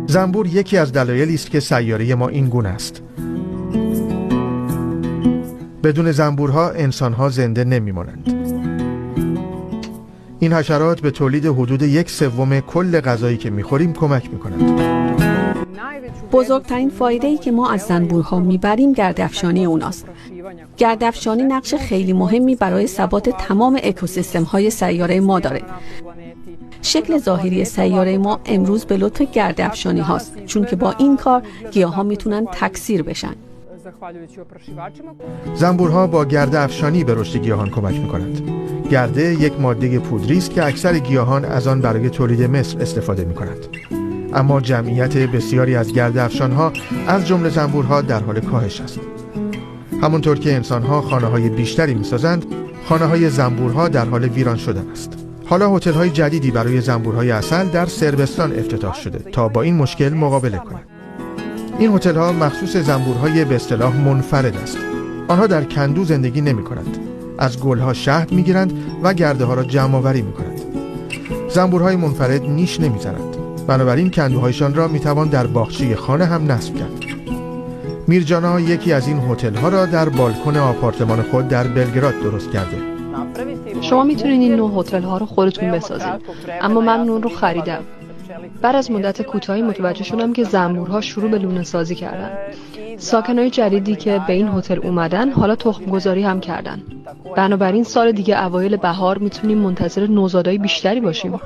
زنبور یکی از دلایلی است که سیاره ما این گونه است. بدون زنبورها انسانها زنده نمی‌مانند. این حشرات به تولید حدود 1/3 کل غذایی که می‌خوریم کمک می‌کنند. بزرگترین فایده‌ای که ما از زنبورها میبریم گرده‌افشانی اوناست. گرده‌افشانی نقش خیلی مهمی برای ثبات تمام اکوسیستم‌های سیاره ما داره. شکل ظاهری سیاره ما امروز به لطف گرده‌افشانی هاست، چون که با این کار گیاها میتونن تکثیر بشن. زنبورها با گرده افشانی به رشد گیاهان کمک می‌کنند. گرده یک ماده پودری است که اکثر گیاهان از آن برای تولید مثل استفاده می‌کنند. اما جمعیت بسیاری از گرده افشان‌ها از جمله زنبورها در حال کاهش است. همونطور که انسان‌ها خانه‌های بیشتری می‌سازند، خانه‌های زنبورها در حال ویران شدن است. حالا هتل‌های جدیدی برای زنبورهای عسل در صربستان افتتاح شده تا با این مشکل مقابله کنند. این هتل‌ها مخصوص زنبورهای به اصطلاح منفرد است. آنها در کندو زندگی نمی‌کنند. از گل‌ها شهد می‌گیرند و گرده‌ها را جمع‌آوری می‌کنند. زنبورهای منفرد نیش نمی‌زنند. بنابراین کندوهایشان را می‌توان در باغچه خانه هم نصب کرد. میرجانا یکی از این هتل‌ها را در بالکن آپارتمان خود در بلگراد درست کرده. شما میتونید این نوع هتل‌ها رو خودتون بسازید، اما من اون رو خریدم. بعد از مدت کوتاهی متوجه شدم که زنبورها شروع به لونه سازی کردن. ساکنای جدیدی که به این هتل اومدن حالا تخم گذاری هم کردن. بنابراین سال دیگه اوایل بهار میتونیم منتظر نوزادای بیشتری باشیم.